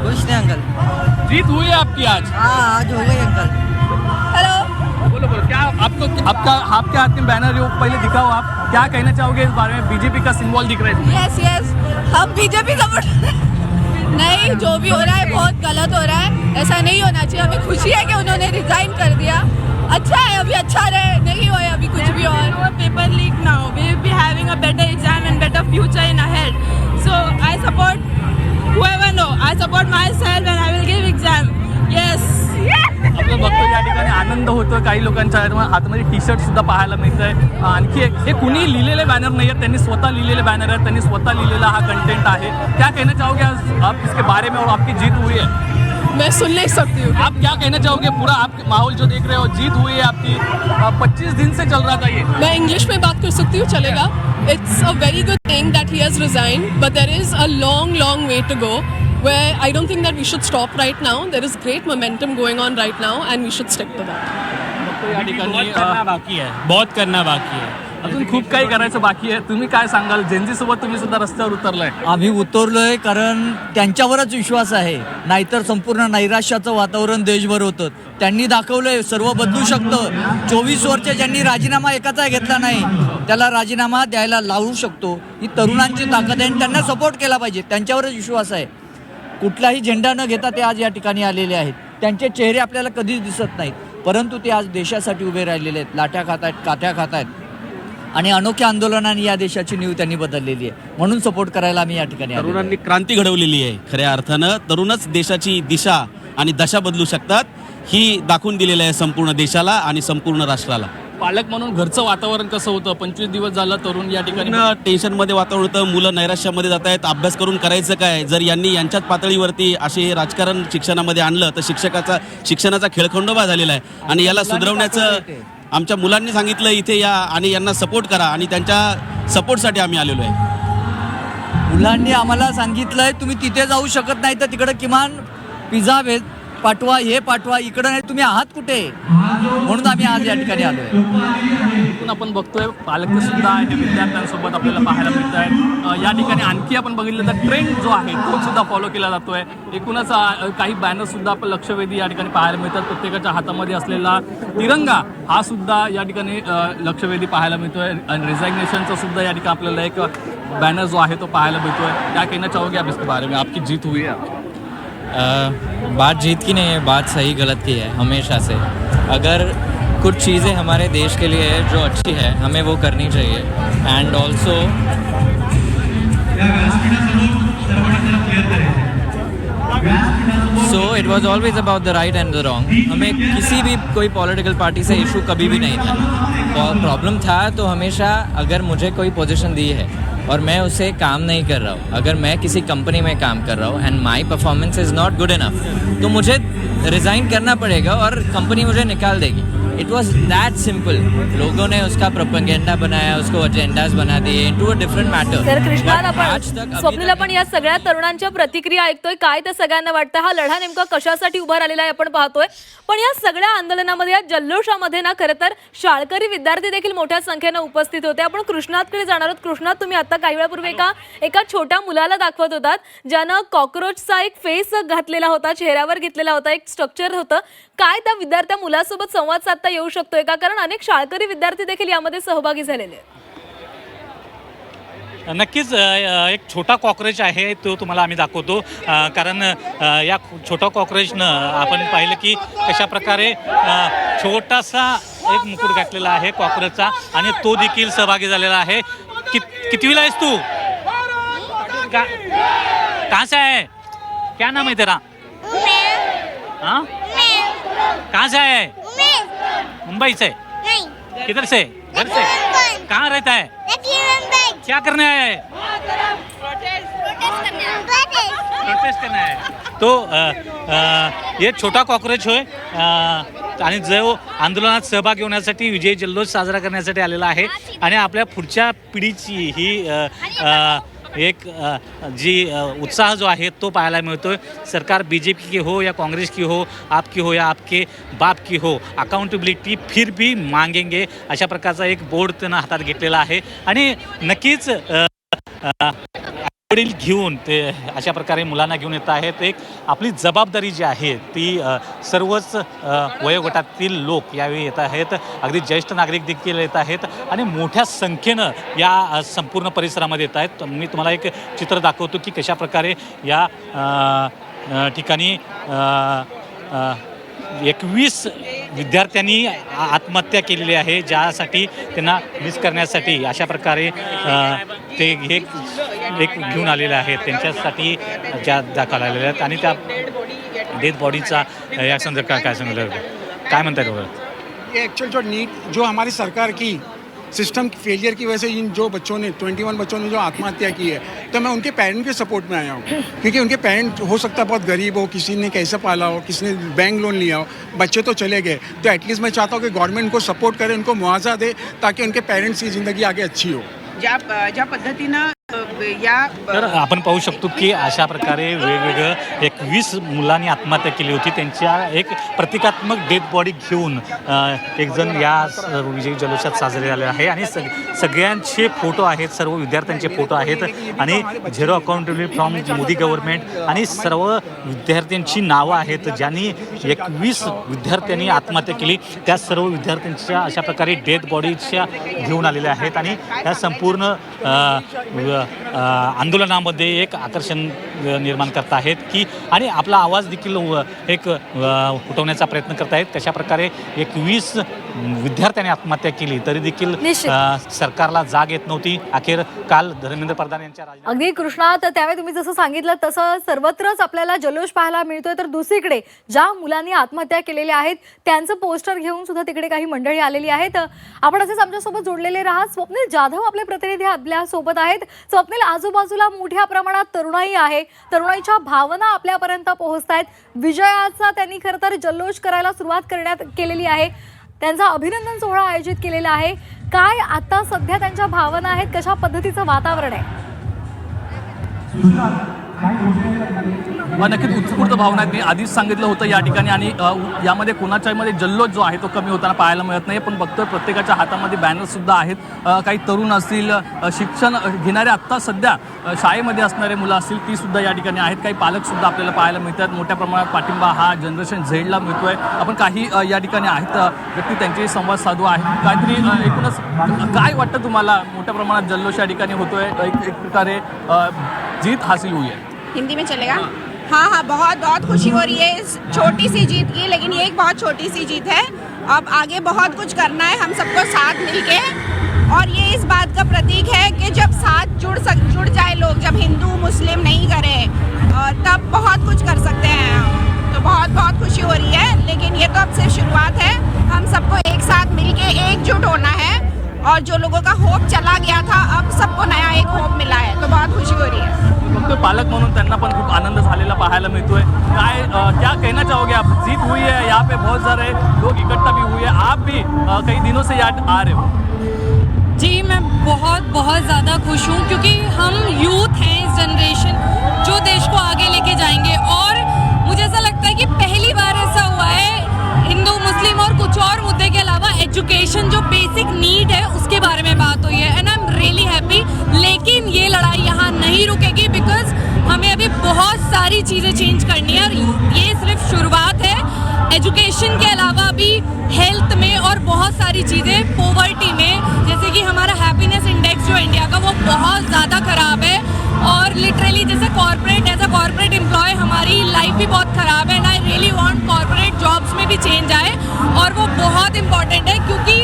कुछ नहीं अंकल। जीत हुई है आपकी आज? हाँ आज हो गई अंकल। हेलो, बोलो बोलो, क्या आपको आपके हाथ में बैनर है वो पहले दिखाओ। आप क्या कहना चाहोगे इस बारे में? बीजेपी का सिंबल दिख रहा है। यस यस, हम बीजेपी सपोर्ट नहीं, जो भी हो रहा है बहुत गलत हो रहा है, ऐसा नहीं होना चाहिए। हमें खुशी है कि उन्होंने रिजाइन कर दिया, अच्छा है, अभी अच्छा रहे, नहीं होए अभी कुछ भी और। Paper leak now. We will be having a better exam and better future in ahead. So I support whoever know. I support myself and I will give exam. Yes. आपण बघतो या ठिकाणी आनंद होतो काही लोकांच्या हातामध्ये टी शर्ट सुद्धा पाहायला मिळत आहे। आणखी एक हे कुणी लिहिलेले बॅनर नाही आहेत, त्यांनी स्वतः लिहिलेले बॅनर आहेत, त्यांनी स्वतः लिहिलेला हा कंटेंट आहे। क्या कहना चाहोगे आप इसके बारे में और आपकी जीत हुई है? मैं सुन नहीं सकती हूँ। आप क्या कहना चाहोगे? पूरा आप माहौल जो देख रहे हो, जीत हुई है आपकी, 25 दिन से चल रहा था ये। मैं इंग्लिश में बात कर सकती हूँ, चलेगा? It's a very good thing that he has resign, but there is a long long way to go, where I don't think that we should stop right now. There is great momentum going on right now and we should stick to that. या ठिकाणी बहुत करना बाकी है। अजून खूप काही करायचं बाकी आहे। तुम्ही काय सांगाल? जेनजी सोबत तुम्ही सुद्धा रस्त्यावर उतरलाय। आम्ही उतरलोय कारण त्यांच्यावरच विश्वास आहे, नाहीतर संपूर्ण नैराश्याचं वातावरण देशभर होतं। त्यांनी दाखवलंय सर्व बदलू शकतं। 24 वर्ष ज्यांनी राजीनामा एकाचा घेतला नाही त्याला राजीनामा द्यायला लावू शकतो। ही तरुणांची ताकद आहे आणि त्यांना सपोर्ट केला पाहिजे, त्यांच्यावरच विश्वास आहे। कुठलाही झेंडा न घेता ते आज या ठिकाणी आलेले आहेत। त्यांचे चेहरे आपल्याला कधीच दिसत नाहीत, परंतु ते आज देशासाठी उभे राहिलेले आहेत, लाट्या खात आहेत, काठ्या खात आहेत आणि अनोख्या आंदोलनाने या देशाची नीव त्यांनी बदललेली आहे, म्हणून सपोर्ट करायला आम्ही या ठिकाणी आलेलो आहे। तरुणांनी क्रांती घडवलेली आहे खऱ्या अर्थानं। तरुणच देशाची दिशा आणि दशा बदलू शकतात, ही दाखवून दिलेलं आहे संपूर्ण देशाला आणि संपूर्ण राष्ट्राला। पालक म्हणून घरचं वातावरण कसं होतं? 25 दिवस झालं तरुण या ठिकाणी टेन्शनमध्ये वातावरण होतं, मुलं नैराश्यामध्ये जात आहेत, अभ्यास करून करायचं काय? जर यांनी यांच्याच पातळीवरती असे राजकारण शिक्षणामध्ये आणलं तर शिक्षणाचा खेळखंडोबा झालेला आहे आणि याला सुधारवण्याचं आमच्या मुलांनी सांगितलं इथे या आणि यांना सपोर्ट करा आणि त्यांच्या सपोर्टसाठी आम्ही आलेलो आहे। मुलांनी आम्हाला सांगितलंय तुम्ही तिथे जाऊ शकत नाही तर तिकडे किमान पिझ्झा पाठवा, हे पाठवा, इकडं नाही, तुम्ही आहात कुठे? म्हणून आम्ही आज या ठिकाणी आलोय। एकूण आपण बघतोय पालक सुद्धा हे विद्यार्थ्यांसोबत आपल्याला पाहायला मिळत आहे। या ठिकाणी आणखी आपण बघितलं तर ट्रेंड जो आहे तो सुद्धा फॉलो केला जातोय। एकूणच काही बॅनर सुद्धा आपण लक्षवेधी या ठिकाणी पाहायला मिळतात। प्रत्येकाच्या हातामध्ये असलेला तिरंगा हा सुद्धा या ठिकाणी लक्षवेधी पाहायला मिळतोय आणि रिझायग्नेशनचा सुद्धा या ठिकाणी आपल्याला एक बॅनर जो आहे तो पाहायला मिळतोय। क्या कहना चाहोगे आप इसके बारे में? आपकी जीत हुई है? बात जीत की नहीं है, बात सही गलत की है हमेशा से। अगर कुछ चीज़ें हमारे देश के लिए है जो अच्छी है, हमें वो करनी चाहिए। End also so it was always about the right end the wrong. हमें किसी भी कोई पॉलिटिकल पार्टी से इशू कभी भी नहीं था। प्रॉब्लम था तो हमेशा अगर मुझे कोई पोजीशन दी है और मैं उसे काम नहीं कर रहा हूँ, अगर मैं किसी कंपनी में काम कर रहा हूँ and my performance is not good enough, तो मुझे रिज़ाइन करना पड़ेगा और कंपनी मुझे निकाल देगी। It was that simple. लोगों ने उसका प्रोपेगेंडा बनाया, उसको एजेंडाज बना दिए इनटू अ डिफरेंट मॅटर। तर कृष्णाला पण स्वप्नील आपण या सगळ्या तरुणांच्या प्रतिक्रिया ऐकतोय, काय ते सगळ्यांना वाटतं, हा लढा नेमका कशासाठी उभा राहिलेला आहे आपण पाहतोय। पण या सगळ्या आंदोलनामध्ये, या जल्लोषामध्ये ना खरं तर शाळकरी विद्यार्थी देखील मोठ्या संख्येने उपस्थित होते। आपण कृष्णातकडे जाणार आहोत। कृष्णात, तुम्ही आता काही वेळापूर्वी एका छोट्या मुलाला दाखवत होतात ज्यानं कॉकरोचचा एक फेस घातलेला होता, चेहऱ्यावर घेतलेला होता, एक स्ट्रक्चर होतं। काय त्या विद्यार्थ्या मुलासोबत संवाद साधता येऊ शकतोय का? कारण अनेक शाळकरी विद्यार्थी देखील यामध्ये सहभागी झालेले आहेत। नक्कीच एक छोटा कॉकरोच आहे तो तुम्हाला आम्ही दाखवतो, कारण या छोटा कॉकरोचनं आपण पाहिलं की कशा प्रकारे छोटासा एक मुकुट घातलेला आहे कॉकरोचचा आणि तो देखील सहभागी झालेला आहे। कितवीला आहेस तू? कहाँ से है? क्या नाम है तेरा? हाँ, कहाँ से आया है? मुंबई से? नहीं। किधर से? घर से? कहाँ रहता है? क्या करने आया है? प्रोटेस्ट करना है। तो ये छोटा कॉकरोच होय आणि जो आंदोलनात सहभागी होण्यासाठी विजय जल्लोष साजरा करण्यासाठी आलेला आहे आणि आपल्या पुढच्या पिढीची ही एक जी उत्साह जो आहे तो पाहायला मिळतोय। सरकार बीजेपी की हो या कांग्रेस की हो, आपकी हो या आपके बाप की हो, अकाउंटेबिलिटी फिर भी मांगेंगे अशा प्रकारचा एक बोर्ड त्यांना हातात घेतलेला आहे आणि नक्कीच वडील घेऊन ते अशा प्रकारे मुलांना घेऊन येत आहेत. एक आपली जबाबदारी जी आहे ती सर्वच वयोगटातील लोक यावेळी येत आहेत. अगदी ज्येष्ठ नागरिक देखील येत आहेत आणि मोठ्या संख्येनं या संपूर्ण परिसरामध्ये येत आहेत. मी तुम्हाला एक चित्र दाखवतो की कशा प्रकारे या ठिकाणी 21 विद्यार्थ्यांनी आत्महत्या केलेली आहे, ज्यासाठी त्यांना मिस करण्यासाठी अशा प्रकारे ते एक घेऊन आलेले आहेत. त्यांच्यासाठी ज्या दाखल आलेल्या आहेत आणि त्या डेथ बॉडीचा या संदर्भात काय सांगितलं काय म्हणताय बघा. ये एक्चुअल जो नीट जो हमारी सरकार की सिस्टम फेलियर की वजह से इन जो बच्चों ने 21 बच्चों ने जो आत्महत्या की है, तो मैं उनके पेरेंट के सपोर्ट में आया हूँ. क्योंकि उनके पेरेंट हो सकता है बहुत गरीब हो, किसी ने कैसे पाला हो, किसी ने बैंक लोन लिया हो, बच्चे तो चले गए. तो एटलीस्ट मैं चाहता हूँ कि गवर्नमेंट उनको सपोर्ट करे, उनको मुआवजा दे, ताकि उनके पेरेंट्स की ज़िंदगी आगे अच्छी हो. ज्या पद्धतीनं या तर आपण पाहू शकतो की अशा प्रकारे वेगवेगळं 21 मुलांनी आत्महत्या केली होती. त्यांच्या एक प्रतिकात्मक डेथ बॉडी घेऊन एक जण या विजयी जल्लोषात साजरे झाले आहे आणि सगळ्यांचे फोटो आहेत, सर्व विद्यार्थ्यांचे फोटो आहेत आणि zero accountability from Modi government आणि सर्व विद्यार्थ्यांची नावं आहेत. ज्यांनी 21 विद्यार्थ्यांनी आत्महत्या केली त्या सर्व विद्यार्थ्यांच्या अशा प्रकारे डेथ बॉडीच्या घेऊन आलेल्या आहेत आणि या संपूर्ण आंदोलनामध्ये एक आकर्षण निर्माण करत आहेत की आणि आपला आवाज देखील एक उठवण्याचा प्रयत्न करत आहेत. कशा प्रकारे 21 विद्यार्थ्यांनी आत्महत्या केली तरी देखील सरकारला जाग येत नव्हती. अखेर काल धर्मेंद्र प्रधान यांच्या अगदी कृष्णा, तर त्यावेळी तुम्ही जसं सांगितलं तसं सर्वत्रच आपल्याला जल्लोष पाहायला मिळतोय. तर दुसरीकडे ज्या मुलांनी आत्महत्या केलेल्या आहेत त्यांचं पोस्टर घेऊन सुद्धा तिकडे काही मंडळी आलेली आहेत. आपण असेच आमच्यासोबत जोडलेले राहा. स्वप्नील जाधव आपले प्रतिनिधी आपल्या सोबत आहेत. स्वप्नील, आजूबाजूला मोठ्या प्रमाणात तरुणाई आहे, तरुणाईच्या भावना आपल्यापर्यंत पोहोचत आहेत. विजयाचा त्यांनी खरं तर जल्लोष करायला सुरुवात केलेली आहे. त्यांचा अभिनंदन सोहळा आयोजित केलेला आहे. काय आता सध्या त्यांच्या भावना आहेत, कशा पद्धतीचं वातावरण आहे? नक्कीच उत्स्फूर्त भावना आहेत. मी आधीच सांगितलं होतं या ठिकाणी आणि यामध्ये कोणाच्यामध्ये जल्लोष जो आहे तो कमी होताना पाहायला मिळत नाही. पण बघतोय प्रत्येकाच्या हातामध्ये बॅनर्ससुद्धा आहेत. काही तरुण असतील, शिक्षण घेणारे आत्ता सध्या शाळेमध्ये असणारे मुलं असतील ती सुद्धा या ठिकाणी आहेत. काही पालकसुद्धा आपल्याला पाहायला मिळतात. मोठ्या प्रमाणात पाठिंबा हा जनरेशन झेडला मिळतोय. आपण काही या ठिकाणी आहेत व्यक्ती त्यांचे संवाद साधू आहेत. काहीतरी एकूणच काय वाटतं तुम्हाला? मोठ्या प्रमाणात जल्लोष या ठिकाणी होतोय, एक प्रकारे जीत हासिल हुई है. हिंदी में चलेगा? हाँ, बहुत बहुत खुशी हो रही है इस छोटी सी जीत की, लेकिन ये एक बहुत छोटी सी जीत है. अब आगे बहुत कुछ करना है हम सबको साथ मिलके, और ये इस बात का प्रतीक है कि जब साथ जुड़ जाए लोग, जब हिंदू मुस्लिम नहीं करे तब बहुत कुछ कर सकते हैं. तो बहुत बहुत खुशी हो रही है, लेकिन ये तो अब सिर्फ शुरुआत है. हम सबको एक साथ मिलके एकजुट होना है और जो लोगों का होप चला गया था अब सबको नया एक होप मिला है. तो बहुत खुशी हो रही है. फक्त पालक म्हणून त्यांना पण खूप आनंद झालेला पाहायला मिळतोय. काय क्या कहना चाहोगे आप? जीत हुई है, यहाँ पे बहुत सारे लोग इकट्ठा भी हुए हैं. आप भी कई दिनों से यहाँ आ रहे हो. जी, मैं बहुत बहुत ज़्यादा खुश हूँ क्योंकि हम यूथ हैं, इस जनरेशन जो देश को आगे लेके जाएंगे. और मुझे ऐसा लगता है कि पहली बार ऐसा हुआ है हिंदू मुस्लिम और कुछ और मुद्दे के अलावा एजुकेशन जो बेसिक नीड है उसके बारे में बात हुई है. And I am really happy. लेकिन ये लड़ाई यहाँ नहीं रुकेगी बिकॉज हमें अभी बहुत सारी चीज़ें चेंज करनी है और ये सिर्फ शुरुआत है. एजुकेशन के अलावा भी हेल्थ में और बहुत सारी चीज़ें, पॉवर्टी में, जैसे कि हमारा हैप्पीनेस इंडेक्स जो इंडिया का वो बहुत ज़्यादा ख़राब है. और लिटरली जैसे corporate, as a corporate employ हमारी लाइफ भी बहुत ख़राब है. And I really want corporate jobs में भी चेंज आए और वो बहुत इम्पॉर्टेंट है क्योंकि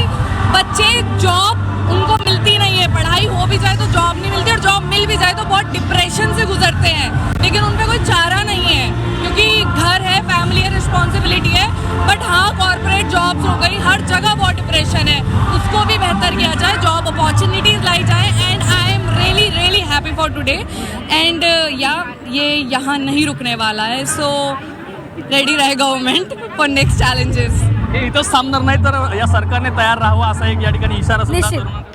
बच्चे जॉब उनको मिलती नहीं है. पढ़ाई हो भी जाए तो जॉब नहीं मिलती और जॉब मिल भी जाए तो बहुत डिप्रेशन से गुजरते हैं. लेकिन उन पर कोई चारा नहीं है क्योंकि घर है, फैमिली है, रिस्पॉन्सिबिलिटी है. बट हाँ, कॉर्पोरेट जॉब्स हो गई, हर जगह बहुत डिप्रेशन है. उसको भी बेहतर किया जाए, जॉब अपॉर्चुनिटीज़ लाई जाए. And I am really really happy for today. End ये यहाँ नहीं रुकने वाला है. सो रेडी रहे गवर्नमेंट फॉर नेक्स्ट चॅलेंजेस. हे इथंच थांबणार नाही तर या सरकारने तयार राहावं असा एक या ठिकाणी इशारा सुद्धा निश्चित. तरुणांकडून